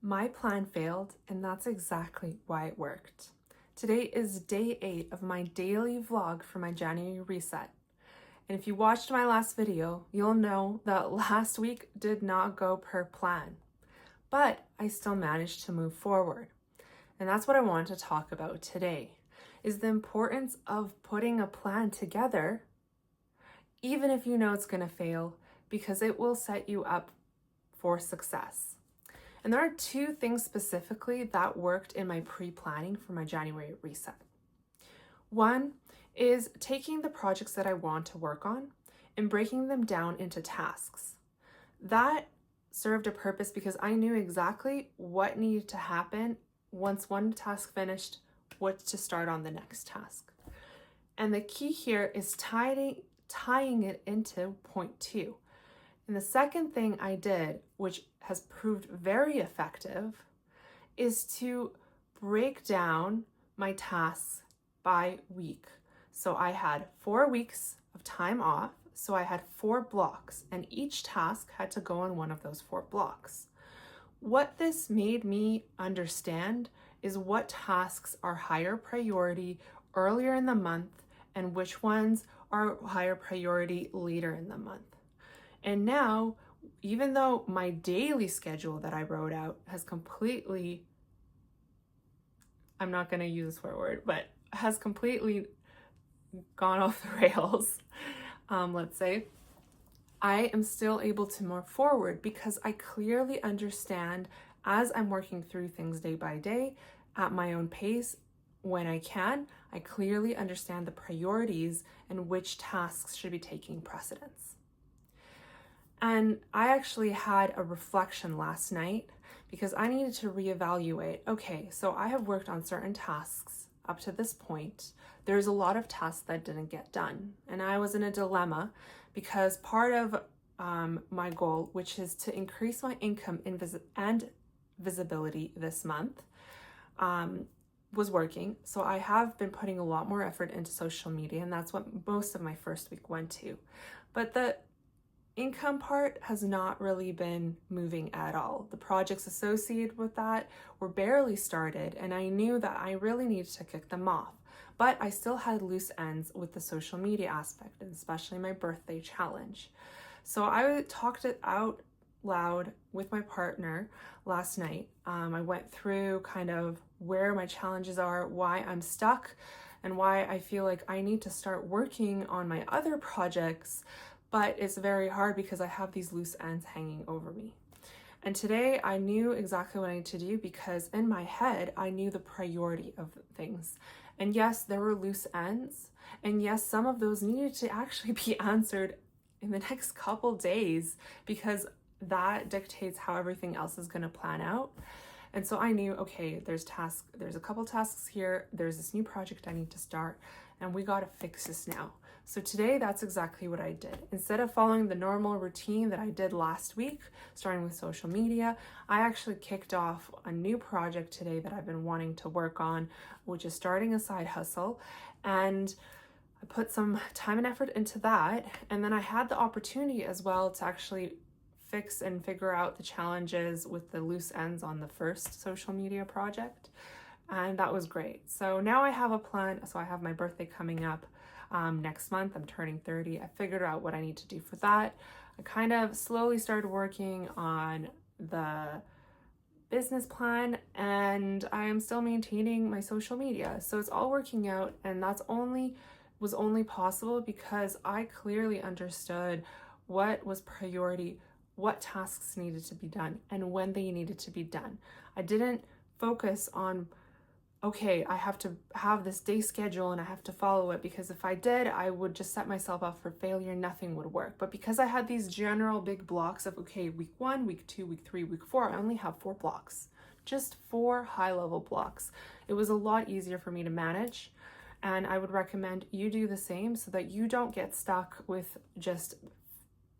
My plan failed, and that's exactly why it worked. Today is day 8 of my daily vlog for my January reset. And if you watched my last video, you'll know that last week did not go per plan, but I still managed to move forward. And that's what I want to talk about today, is the importance of putting a plan together, even if you know it's going to fail, because it will set you up for success. And there are 2 things specifically that worked in my pre-planning for my January reset. One is taking the projects that I want to work on and breaking them down into tasks. That served a purpose because I knew exactly what needed to happen once one task finished, what to start on the next task. And the key here is tying it into point 2. And the second thing I did, which has proved very effective, is to break down my tasks by week. So I had 4 weeks of time off, so I had 4 blocks, and each task had to go on one of those 4 blocks. What this made me understand is what tasks are higher priority earlier in the month and which ones are higher priority later in the month. And now, even though my daily schedule that I wrote out has completely, I'm not going to use this word, but has completely gone off the rails, let's say, I am still able to move forward because I clearly understand as I'm working through things day by day at my own pace when I can. I clearly understand the priorities and which tasks should be taking precedence. And I actually had a reflection last night because I needed to reevaluate. Okay, so I have worked on certain tasks up to this point. There's a lot of tasks that didn't get done. And I was in a dilemma because part of my goal, which is to increase my income and visibility this month, was working. So I have been putting a lot more effort into social media, and that's what most of my first week went to. But the income part has not really been moving at all. The projects associated with that were barely started, and I knew that I really needed to kick them off. But I still had loose ends with the social media aspect, and especially my birthday challenge. So I talked it out loud with my partner last night. I went through kind of where my challenges are, why I'm stuck, and why I feel like I need to start working on my other projects, but it's very hard because I have these loose ends hanging over me. And today I knew exactly what I need to do because in my head, I knew the priority of things. And yes, there were loose ends. And yes, some of those needed to actually be answered in the next couple days because that dictates how everything else is going to plan out. And so I knew, okay, there's a couple tasks here. There's this new project I need to start, and we got to fix this now. So today, that's exactly what I did. Instead of following the normal routine that I did last week, starting with social media, I actually kicked off a new project today that I've been wanting to work on, which is starting a side hustle. And I put some time and effort into that. And then I had the opportunity as well to actually fix and figure out the challenges with the loose ends on the first social media project. And that was great. So now I have a plan. So I have my birthday coming up next month. I'm turning 30. I figured out what I need to do for that. I kind of slowly started working on the business plan, and I am still maintaining my social media. So it's all working out, and was only possible because I clearly understood what was priority, what tasks needed to be done, and when they needed to be done. I didn't focus on, okay, I have to have this day schedule and I have to follow it, because if I did, I would just set myself up for failure. Nothing would work. But because I had these general big blocks of, okay, week 1, week 2, week 3, week 4, I only have 4 blocks, just 4 high-level blocks. It was a lot easier for me to manage. And I would recommend you do the same so that you don't get stuck with just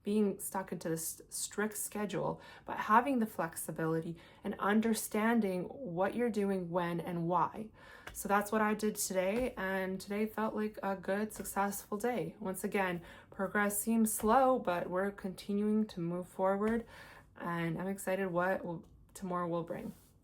being stuck into this strict schedule, but having the flexibility and understanding what you're doing when and why. So that's what I did today, and today felt like a good, successful day. Once again, progress seems slow, but we're continuing to move forward, and I'm excited what will tomorrow will bring.